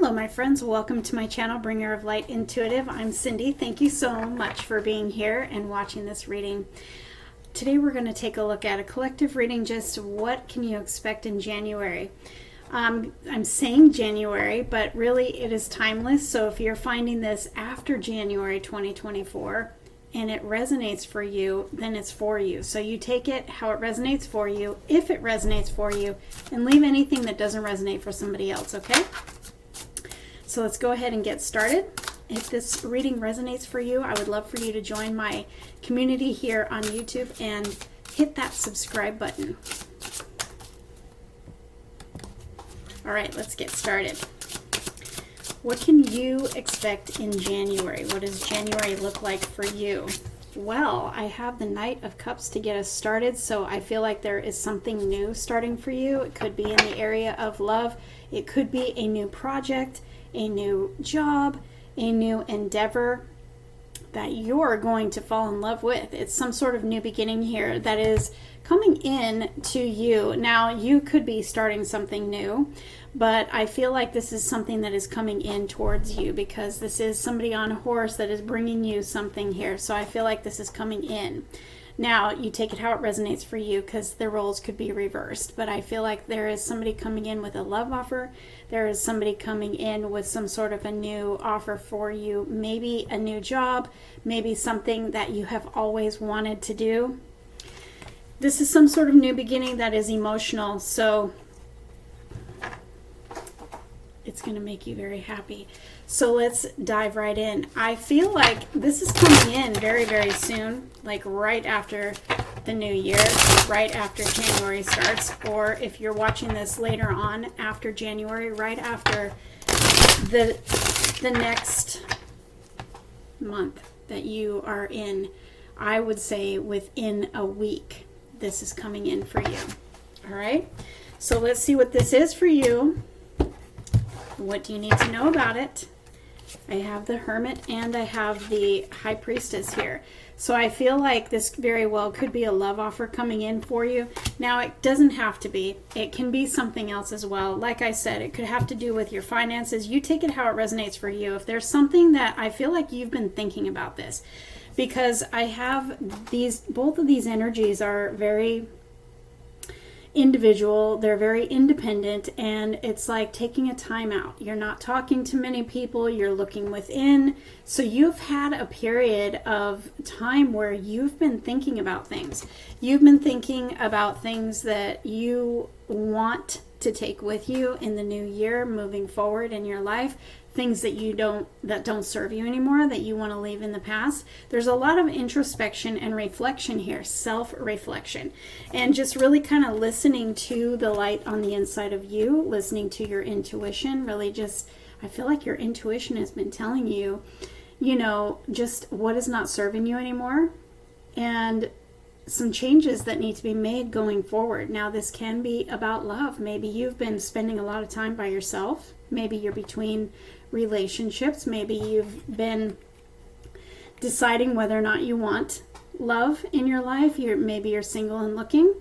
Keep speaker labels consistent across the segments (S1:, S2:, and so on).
S1: Hello my friends, welcome to my channel, Bringer of Light Intuitive. I'm Cindy. Thank you so much for being here and watching this reading. Today we're going to take a look at a collective reading, just what can you expect in January. I'm saying January, but really it is timeless, so if you're finding this after January 2024 and it resonates for you, then it's for you. So you take it how it resonates for you, if it resonates for you, and leave anything that doesn't resonate for somebody else, okay? So let's go ahead and get started. If this reading resonates for you, I would love for you to join my community here on YouTube and hit that subscribe button. All right, let's get started. What can you expect in January? What does January look like for you? Well, I have the Knight of Cups to get us started, so I feel like there is something new starting for you. It could be in the area of love. It could be a new project, a new job, a new endeavor that you're going to fall in love with. It's some sort of new beginning here that is coming in to you. Now, you could be starting something new, but I feel like this is something that is coming in towards you because this is somebody on a horse that is bringing you something here. So I feel like this is coming in. Now, you take it how it resonates for you because the roles could be reversed. But I feel like there is somebody coming in with a love offer. There is somebody coming in with some sort of a new offer for you. Maybe a new job. Maybe something that you have always wanted to do. This is some sort of new beginning that is emotional. So it's going to make you very happy. So let's dive right in. I feel like this is coming in very, very soon, like right after the new year, right after January starts, or if you're watching this later on after January, right after the next month that you are in. I would say within a week, this is coming in for you. All right? So let's see what this is for you. What do you need to know about it? I have the Hermit and I have the High Priestess here. So I feel like this very well could be a love offer coming in for you. Now, it doesn't have to be. It can be something else as well. Like I said, it could have to do with your finances. You take it how it resonates for you. If there's something that I feel like you've been thinking about this, because I have these, both of these energies are very individual, they're very independent, and it's like taking a time out. You're not talking to many people, you're looking within. So you've had a period of time where you've been thinking about things. You've been thinking about things that you want to take with you in the new year, moving forward in your life. Things that don't serve you anymore, that you want to leave in the past. There's a lot of introspection and reflection here, self-reflection, and just really kind of listening to the light on the inside of you, listening to your intuition. Really just, I feel like your intuition has been telling you, just what is not serving you anymore, and some changes that need to be made going forward. Now, this can be about love. Maybe you've been spending a lot of time by yourself. Maybe you're between relationships. Maybe you've been deciding whether or not you want love in your life. Maybe you're single and looking.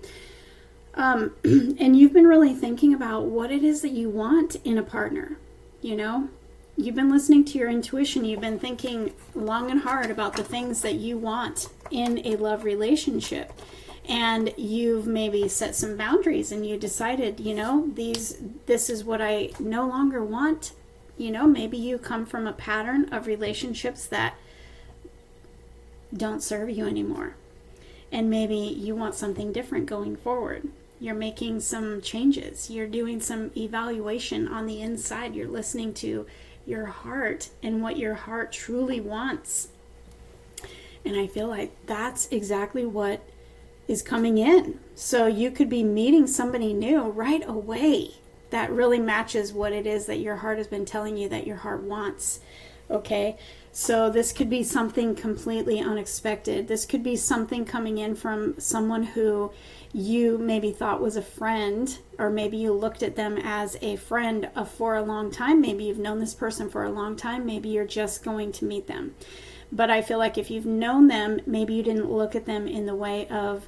S1: And you've been really thinking about what it is that you want in a partner. You've been listening to your intuition. You've been thinking long and hard about the things that you want in a love relationship. And you've maybe set some boundaries and you decided, this is what I no longer want. Maybe you come from a pattern of relationships that don't serve you anymore. And maybe you want something different going forward. You're making some changes. You're doing some evaluation on the inside. You're listening to your heart and what your heart truly wants. And I feel like that's exactly what is coming in. So you could be meeting somebody new right away that really matches what it is that your heart has been telling you that your heart wants. Okay? So this could be something completely unexpected. This could be something coming in from someone who you maybe thought was a friend, or maybe you looked at them as a friend for a long time. Maybe you've known this person for a long time. Maybe you're just going to meet them. But I feel like if you've known them, maybe you didn't look at them in the way of,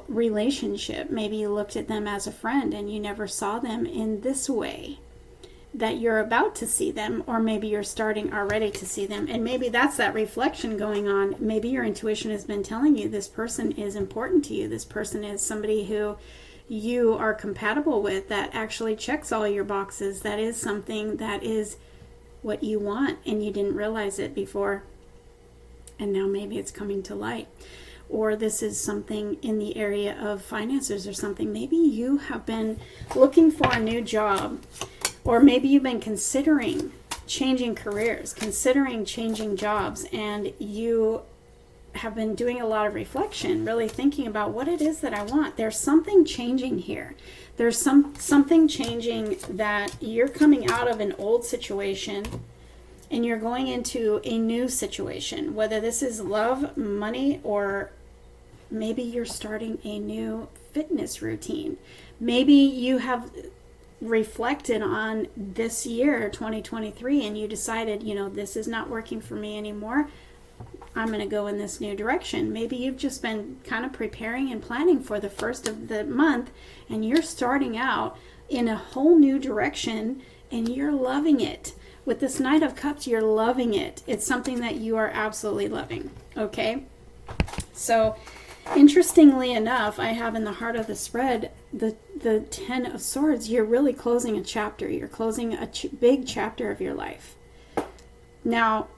S1: relationship. Maybe you looked at them as a friend and you never saw them in this way. that you're about to see them, or maybe you're starting already to see them. And maybe that's that reflection going on. Maybe your intuition has been telling you this person is important to you. This person is somebody who you are compatible with, that actually checks all your boxes. That is something that is what you want, and you didn't realize it before. And now maybe it's coming to light. Or this is something in the area of finances or something. Maybe you have been looking for a new job, or maybe you've been considering changing careers, considering changing jobs, and you have been doing a lot of reflection, really thinking about what it is that I want. There's something changing here. There's something changing, that you're coming out of an old situation and you're going into a new situation, whether this is love, money, or maybe you're starting a new fitness routine. Maybe you have reflected on this year, 2023, and you decided, this is not working for me anymore. I'm going to go in this new direction. Maybe you've just been kind of preparing and planning for the first of the month, and you're starting out in a whole new direction, and you're loving it. With this Knight of Cups, you're loving it. It's something that you are absolutely loving. Okay? So, interestingly enough, I have in the heart of the spread the Ten of Swords. You're really closing a chapter. You're closing a big chapter of your life. Now,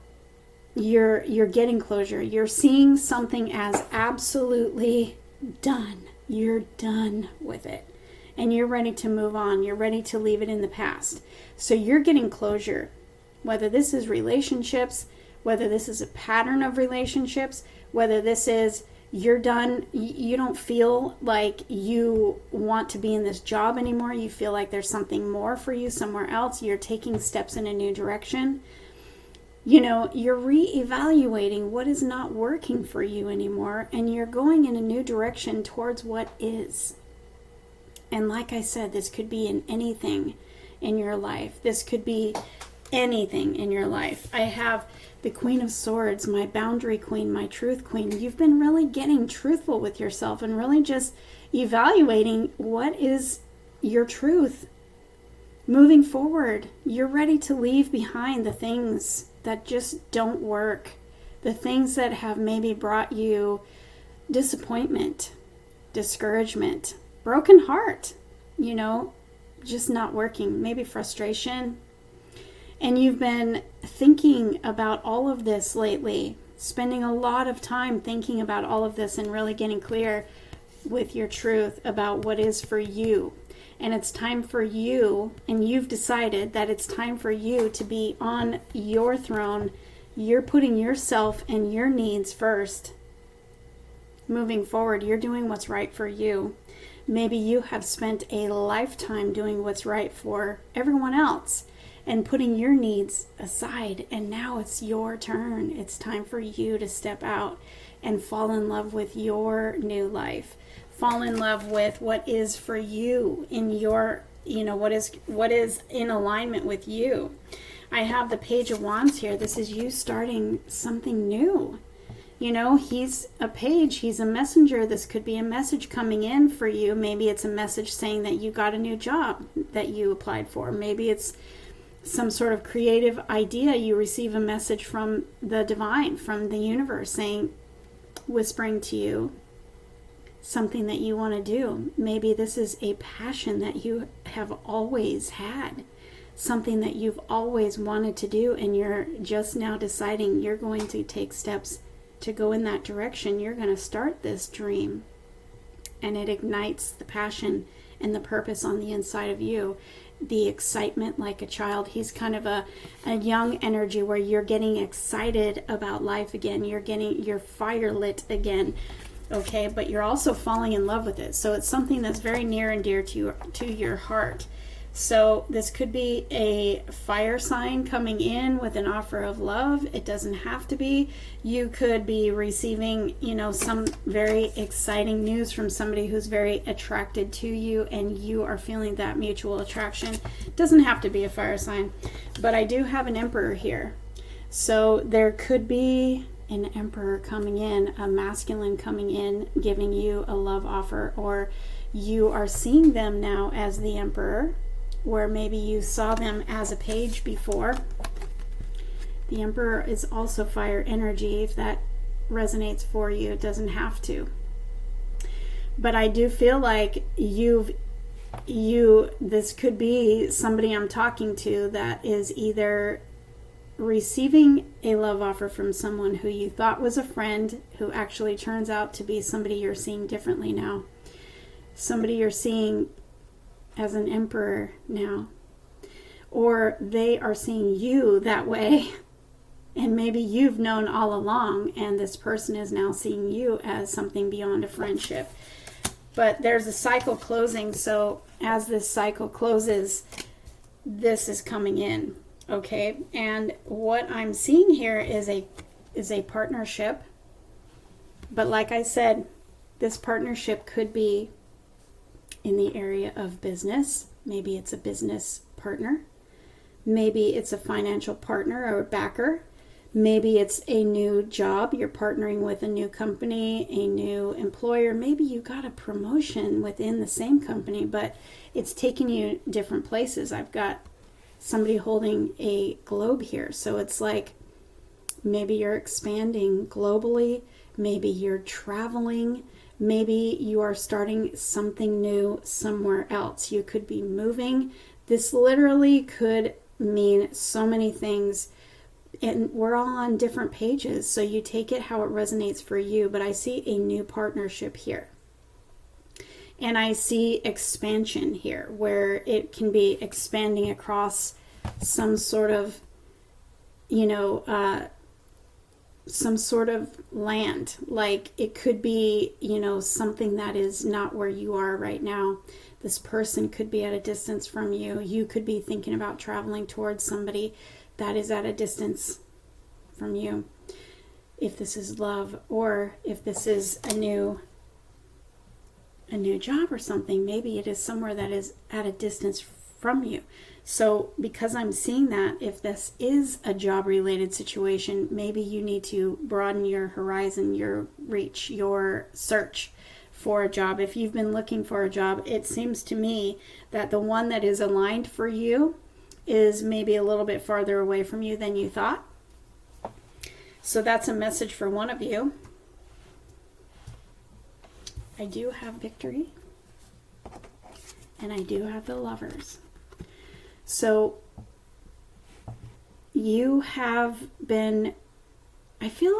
S1: you're getting closure. You're seeing something as absolutely done. You're done with it. And you're ready to move on. You're ready to leave it in the past. So you're getting closure. Whether this is relationships, whether this is a pattern of relationships, whether this is you're done, you don't feel like you want to be in this job anymore. You feel like there's something more for you somewhere else. You're taking steps in a new direction. You're reevaluating what is not working for you anymore, and you're going in a new direction towards what is. And like I said, this could be in anything in your life. This could be anything in your life. I have the Queen of Swords, my boundary queen, my truth queen. You've been really getting truthful with yourself and really just evaluating what is your truth. Moving forward, you're ready to leave behind the things that just don't work, the things that have maybe brought you disappointment, discouragement, broken heart, just not working, maybe frustration. And you've been thinking about all of this lately, spending a lot of time thinking about all of this and really getting clear with your truth about what is for you. And it's time for you, and you've decided that it's time for you to be on your throne. You're putting yourself and your needs first. Moving forward, you're doing what's right for you. Maybe you have spent a lifetime doing what's right for everyone else and putting your needs aside, and now it's your turn. It's time for you to step out and fall in love with your new life. Fall in love with what is for you in your, what is in alignment with you. I have the Page of Wands here. This is you starting something new. He's a page, he's a messenger. This could be a message coming in for you. Maybe it's a message saying that you got a new job that you applied for. Maybe it's some sort of creative idea. You receive a message from the divine, from the universe, saying, whispering to you something that you want to do. Maybe this is a passion that you have always had, something that you've always wanted to do, and you're just now deciding you're going to take steps to go in that direction. You're going to start this dream, and it ignites the passion and the purpose on the inside of you, the excitement like a child. He's kind of a young energy where you're getting excited about life again. You're getting your fire lit again. Okay, but you're also falling in love with it. So it's something that's very near and dear to your heart. So this could be a fire sign coming in with an offer of love. It doesn't have to be. You could be receiving, some very exciting news from somebody who's very attracted to you, and you are feeling that mutual attraction. It doesn't have to be a fire sign, but I do have an Emperor here. So there could be an Emperor coming in, a masculine coming in, giving you a love offer, or you are seeing them now as the Emperor, where maybe you saw them as a page before. The Emperor is also fire energy. If that resonates for you, it doesn't have to. But I do feel like this could be somebody I'm talking to that is either receiving a love offer from someone who you thought was a friend, who actually turns out to be somebody you're seeing differently now. Somebody you're seeing as an emperor now. Or they are seeing you that way. And maybe you've known all along, and this person is now seeing you as something beyond a friendship. But there's a cycle closing, so as this cycle closes, this is coming in, okay? And what I'm seeing here is a partnership. But like I said, this partnership could be in the area of business. Maybe it's a business partner. Maybe it's a financial partner or a backer. Maybe it's a new job. You're partnering with a new company, a new employer. Maybe you got a promotion within the same company, but it's taking you different places. I've got somebody holding a globe here. So it's like maybe you're expanding globally. Maybe you're traveling. Maybe you are starting something new somewhere else. You could be moving. This literally could mean so many things. And we're all on different pages, so you take it how it resonates for you. But I see a new partnership here. And I see expansion here, where it can be expanding across some sort of, some sort of land. Like it could be, something that is not where you are right now. This person could be at a distance from you. You could be thinking about traveling towards somebody that is at a distance from you, if this is love, or if this is a new job or something. Maybe it is somewhere that is at a distance from you. So because I'm seeing that, if this is a job related situation, maybe you need to broaden your horizon, your reach, your search for a job. If you've been looking for a job, it seems to me that the one that is aligned for you is maybe a little bit farther away from you than you thought. So that's a message for one of you. I do have Victory, and I do have the Lovers. So you have been, I feel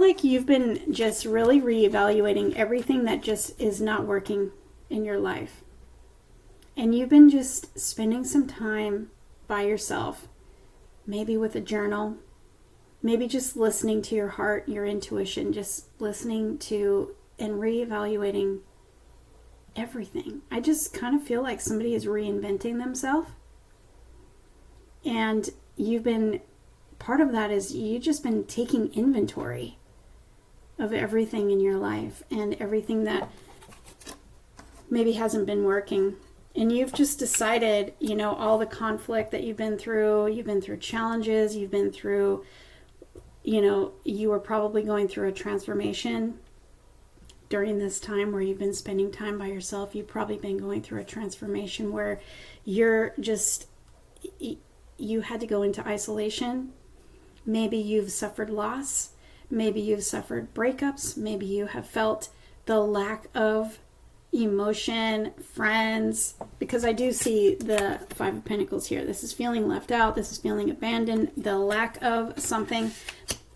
S1: like you've been just really reevaluating everything that just is not working in your life. And you've been just spending some time by yourself, maybe with a journal, maybe just listening to your heart, your intuition, just listening to and reevaluating everything. I just kind of feel like somebody is reinventing themselves. And you've been, part of that is you've just been taking inventory of everything in your life and everything that maybe hasn't been working. And you've just decided, all the conflict that you've been through challenges, you've been through, you were probably going through a transformation during this time where you've been spending time by yourself. You've probably been going through a transformation where you had to go into isolation. Maybe you've suffered loss. Maybe you've suffered breakups. Maybe you have felt the lack of emotion, friends, because I do see the Five of Pentacles here. This is feeling left out. This is feeling abandoned. The lack of something,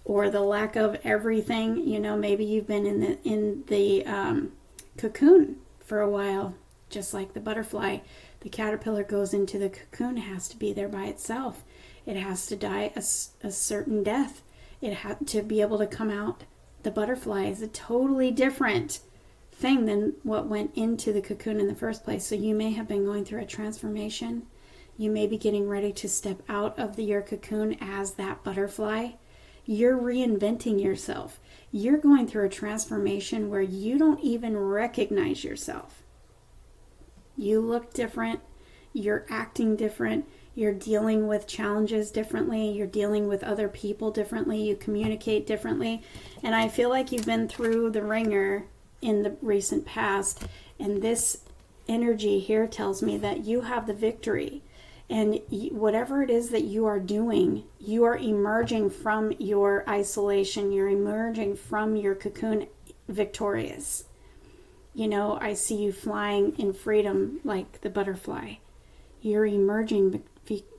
S1: or the lack of everything. Maybe you've been in the cocoon for a while, just like the butterfly. The caterpillar goes into the cocoon. It has to be there by itself. It has to die a certain death. It had to be able to come out. The butterfly is a totally different thing than what went into the cocoon in the first place. So you may have been going through a transformation. You may be getting ready to step out of your cocoon as that butterfly. You're reinventing yourself. You're going through a transformation where you don't even recognize yourself. You look different. You're acting different. You're dealing with challenges differently. You're dealing with other people differently. You communicate differently. And I feel like you've been through the ringer in the recent past. And this energy here tells me that you have the victory. And whatever it is that you are doing, you are emerging from your isolation. You're emerging from your cocoon victorious. You know, I see you flying in freedom like the butterfly. You're emerging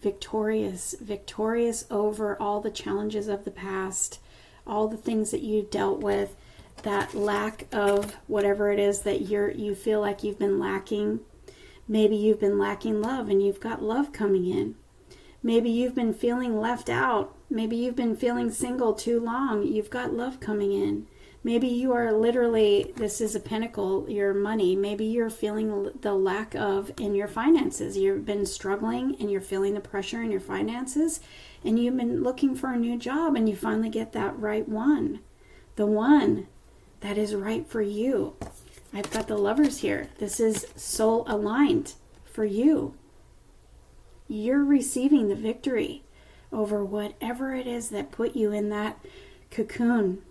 S1: victorious over all the challenges of the past, all the things that you've dealt with, that lack of whatever it is that you feel like you've been lacking. Maybe you've been lacking love and you've got love coming in. Maybe you've been feeling left out. Maybe you've been feeling single too long. You've got love coming in. Maybe you are literally, this is a pinnacle, your money. Maybe you're feeling the lack of in your finances. You've been struggling and you're feeling the pressure in your finances, and you've been looking for a new job, and you finally get that right one. The one that is right for you. I've got the Lovers here. This is soul aligned for you. You're receiving the victory over whatever it is that put you in that cocoon.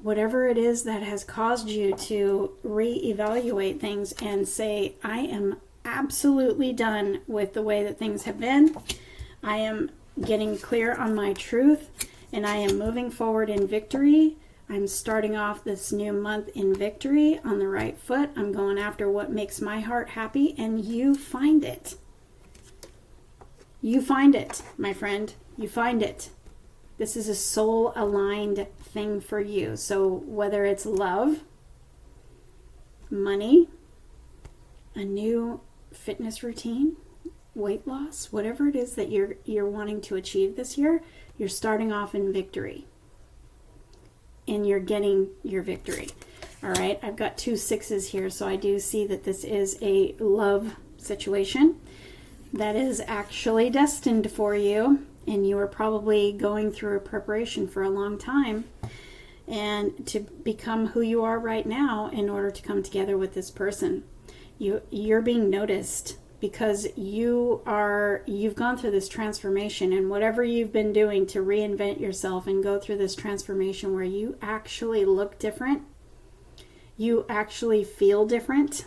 S1: Whatever it is that has caused you to reevaluate things and say, I am absolutely done with the way that things have been. I am getting clear on my truth, and I am moving forward in victory. I'm starting off this new month in victory on the right foot. I'm going after what makes my heart happy, and you find it. You find it, my friend. You find it. This is a soul-aligned thing for you. So whether it's love, money, a new fitness routine, weight loss, whatever it is that you're wanting to achieve this year, you're starting off in victory. And you're getting your victory. All right, I've got 2 6s here, so I do see that this is a love situation that is actually destined for you. And you are probably going through a preparation for a long time and to become who you are right now in order to come together with this person. You're being noticed because you've gone through this transformation, and whatever you've been doing to reinvent yourself and go through this transformation where you actually look different, you actually feel different,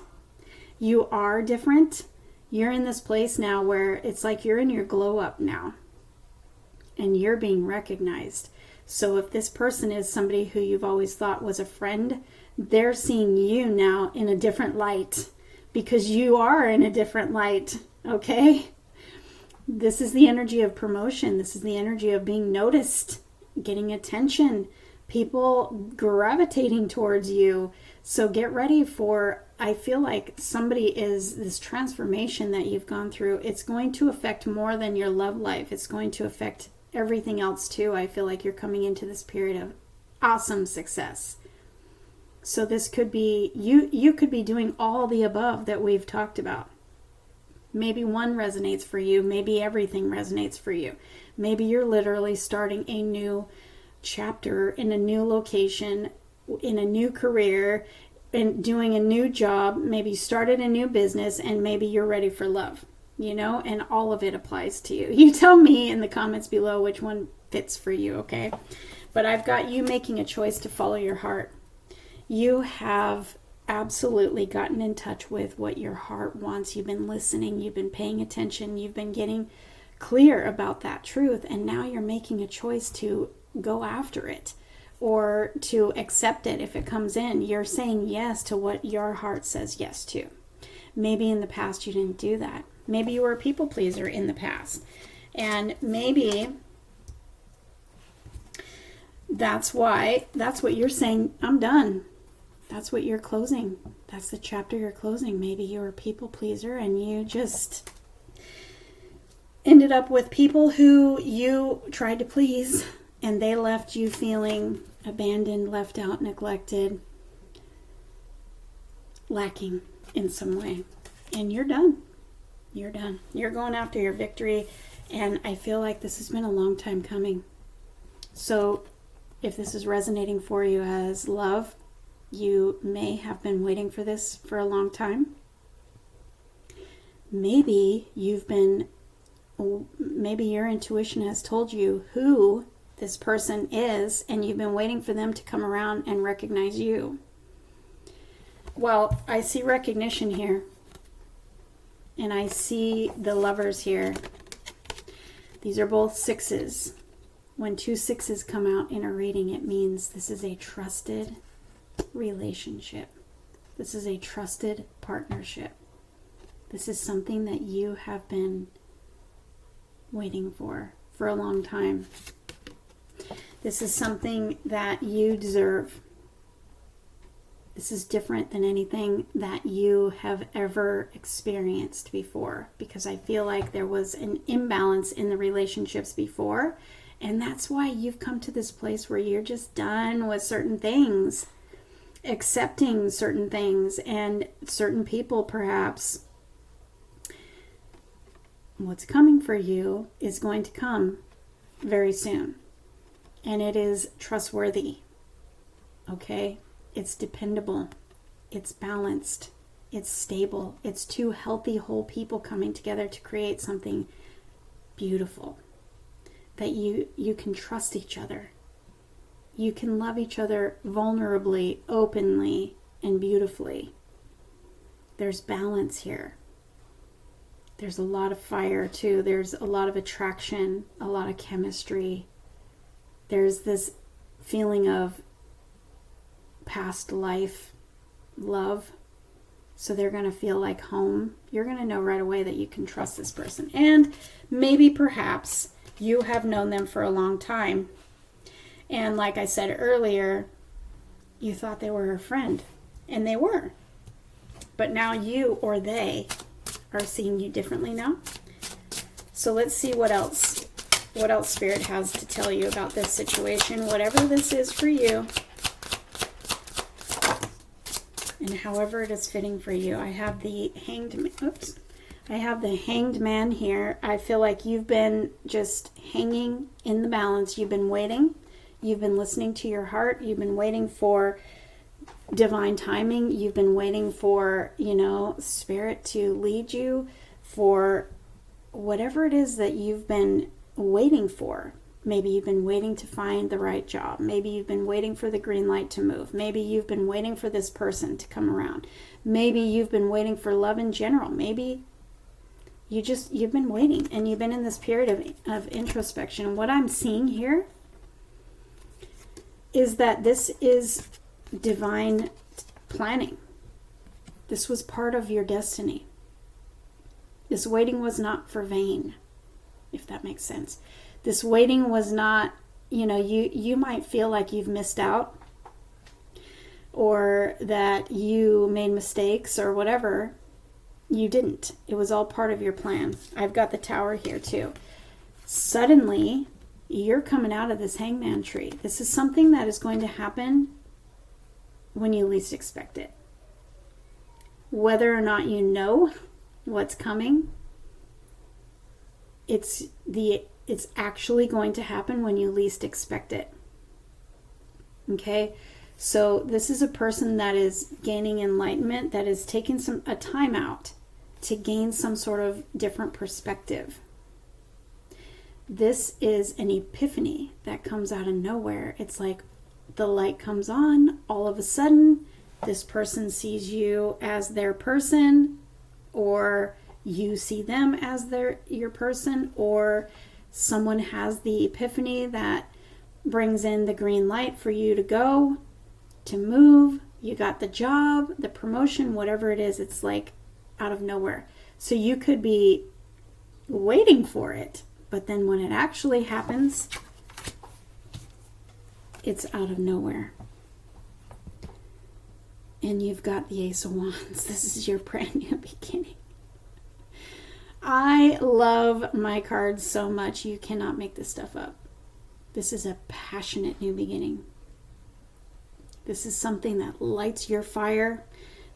S1: you are different. You're in this place now where it's like you're in your glow up now. And you're being recognized. So if this person is somebody who you've always thought was a friend, they're seeing you now in a different light because you are in a different light, okay? This is the energy of promotion. This is the energy of being noticed, getting attention, people gravitating towards you. So get ready for, I feel like this transformation that you've gone through, it's going to affect more than your love life. It's going to affect everything else too. I feel like you're coming into this period of awesome success. So this could be, you could be doing all the above that we've talked about. Maybe one resonates for you. Maybe everything resonates for you. Maybe you're literally starting a new chapter in a new location, in a new career, and doing a new job. Maybe you started a new business, and maybe you're ready for love. You know, and all of it applies to you. You tell me in the comments below which one fits for you, okay? But I've got you making a choice to follow your heart. You have absolutely gotten in touch with what your heart wants. You've been listening, you've been paying attention, you've been getting clear about that truth, and now you're making a choice to go after it or to accept it if it comes in. You're saying yes to what your heart says yes to. Maybe in the past you didn't do that. Maybe you were a people pleaser in the past. And maybe that's what you're saying, I'm done. That's what you're closing. That's the chapter you're closing. Maybe you're a people pleaser and you just ended up with people who you tried to please, and they left you feeling abandoned, left out, neglected, lacking in some way. And you're done. You're done. You're going after your victory, and I feel like this has been a long time coming. So if this is resonating for you as love, you may have been waiting for this for a long time. Maybe maybe your intuition has told you who this person is, and you've been waiting for them to come around and recognize you. Well, I see recognition here. And I see the Lovers here. These are both sixes. When 2 6s come out in a reading, it means this is a trusted relationship. This is a trusted partnership. This is something that you have been waiting for a long time. This is something that you deserve. This is different than anything that you have ever experienced before, because I feel like there was an imbalance in the relationships before, and that's why you've come to this place where you're just done with certain things, accepting certain things and certain people perhaps. What's coming for you is going to come very soon, and it is trustworthy, okay? It's dependable, it's balanced, it's stable. It's 2 healthy, whole people coming together to create something beautiful. That you can trust each other. You can love each other vulnerably, openly, and beautifully. There's balance here. There's a lot of fire too. There's a lot of attraction, a lot of chemistry. There's this feeling of past life love, so they're going to feel like home. You're going to know right away that you can trust this person, and maybe perhaps you have known them for a long time, and like I said earlier, you thought they were a friend, and they were, but now you or they are seeing you differently now. So let's see what else Spirit has to tell you about this situation, whatever this is for you. And however it is fitting for you. I have the Hanged Man here. I feel like you've been just hanging in the balance. You've been waiting. You've been listening to your heart. You've been waiting for divine timing. You've been waiting for, Spirit to lead you for whatever it is that you've been waiting for. Maybe you've been waiting to find the right job. Maybe you've been waiting for the green light to move. Maybe you've been waiting for this person to come around. Maybe you've been waiting for love in general. Maybe you've been waiting, and you've been in this period of introspection. And what I'm seeing here is that this is divine planning. This was part of your destiny. This waiting was not for vain, if that makes sense. This waiting was not, you might feel like you've missed out, or that you made mistakes or whatever. You didn't. It was all part of your plan. I've got the Tower here too. Suddenly, you're coming out of this hangman tree. This is something that is going to happen when you least expect it. Whether or not you know what's coming, it's actually going to happen when you least expect it. Okay? So this is a person that is gaining enlightenment, that is taking a time out to gain some sort of different perspective. This is an epiphany that comes out of nowhere. It's like the light comes on, all of a sudden, this person sees you as their person, or you see them as your person, or someone has the epiphany that brings in the green light for you to go, to move. You got the job, the promotion, whatever it is. It's like out of nowhere. So you could be waiting for it, but then when it actually happens, it's out of nowhere. And you've got the Ace of Wands. This is your brand new beginning. I love my cards so much. You cannot make this stuff up. This is a passionate new beginning. This is something that lights your fire.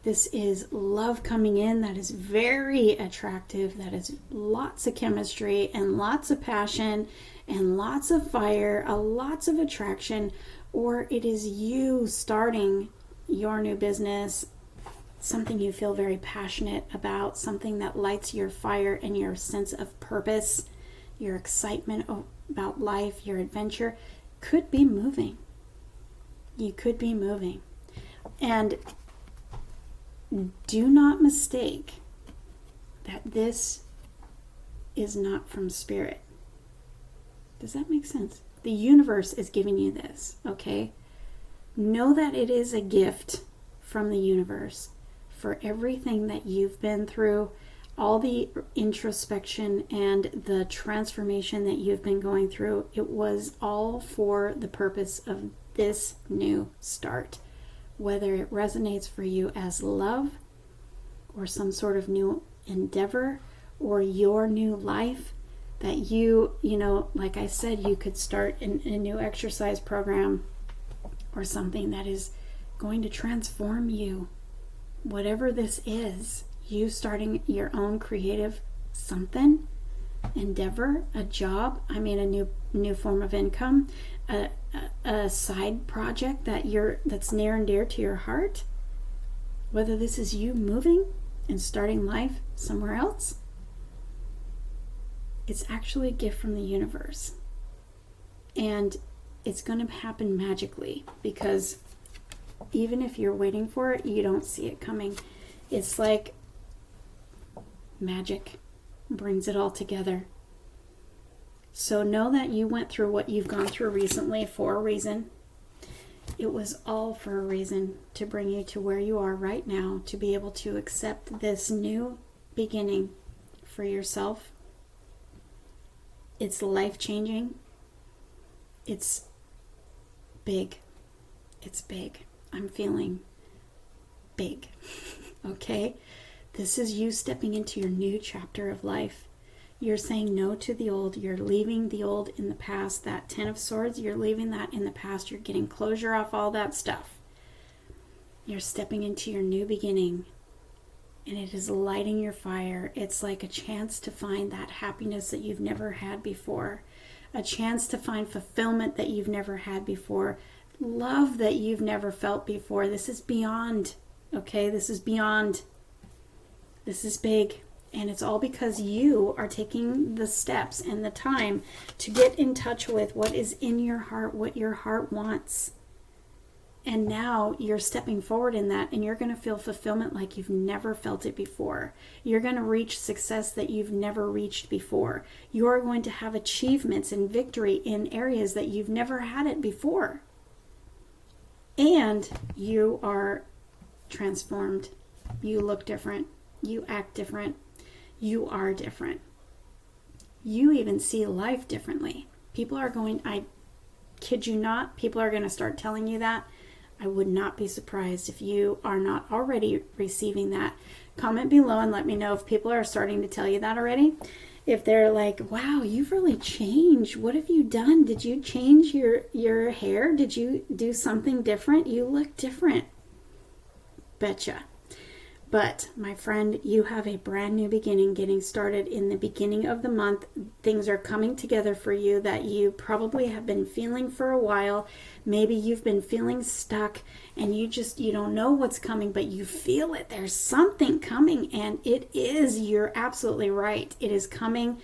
S1: This is love coming in that is very attractive, that is lots of chemistry and lots of passion and lots of fire, lots of attraction, or it is you starting your new business, something you feel very passionate about, something that lights your fire and your sense of purpose, your excitement about life, your adventure, could be moving. You could be moving. And do not mistake that this is not from spirit. Does that make sense? The universe is giving you this, okay? Know that it is a gift from the universe for everything that you've been through, all the introspection and the transformation that you've been going through. It was all for the purpose of this new start. Whether it resonates for you as love or some sort of new endeavor or your new life, that you like I said, you could start a new exercise program or something that is going to transform you. Whatever this is, you starting your own creative something, endeavor, a job, a new form of income, a side project that's near and dear to your heart, whether this is you moving and starting life somewhere else, it's actually a gift from the universe. And it's going to happen magically, because even if you're waiting for it, you don't see it coming. It's like magic brings it all together. So know that you went through what you've gone through recently for a reason. It was all for a reason, to bring you to where you are right now, to be able to accept this new beginning for yourself. It's life-changing. It's big. It's big. I'm feeling big. Okay? This is you stepping into your new chapter of life. You're saying no to the old. You're leaving the old in the past. That 10 of Swords, you're leaving that in the past. You're getting closure off all that stuff. You're stepping into your new beginning. And it is lighting your fire. It's like a chance to find that happiness that you've never had before. A chance to find fulfillment that you've never had before. Love that you've never felt before. This is beyond. Okay? This is beyond. This is big. And it's all because you are taking the steps and the time to get in touch with what is in your heart, what your heart wants. And now you're stepping forward in that, and you're going to feel fulfillment like you've never felt it before. You're going to reach success that you've never reached before. You're going to have achievements and victory in areas that you've never had it before. And you are transformed. You look different. You act different. You are different. You even see life differently. I kid you not, people are going to start telling you that. I would not be surprised if you are not already receiving that. Comment below and let me know if people are starting to tell you that already. If they're like, wow, you've really changed. What have you done? Did you change your hair? Did you do something different? You look different. Betcha. But, my friend, you have a brand new beginning getting started in the beginning of the month. Things are coming together for you that you probably have been feeling for a while. Maybe you've been feeling stuck and you don't know what's coming, but you feel it. There's something coming, and it is. You're absolutely right. It is coming.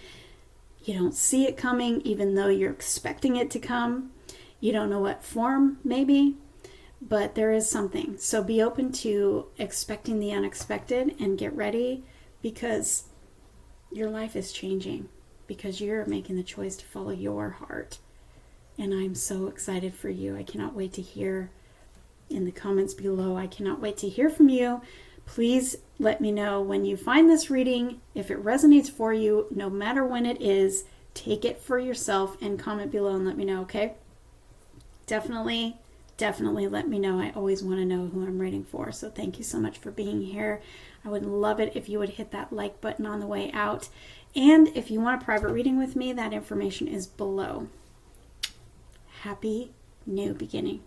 S1: You don't see it coming, even though you're expecting it to come. You don't know what form, maybe. But there is something. So be open to expecting the unexpected and get ready, because your life is changing, because you're making the choice to follow your heart. And I'm so excited for you. I cannot wait to hear in the comments below. I cannot wait to hear from you. Please let me know when you find this reading, if it resonates for you, no matter when it is. Take it for yourself and comment below and let me know, okay? Definitely let me know. I always want to know who I'm reading for. So thank you so much for being here. I would love it if you would hit that like button on the way out. And if you want a private reading with me, that information is below. Happy new beginning.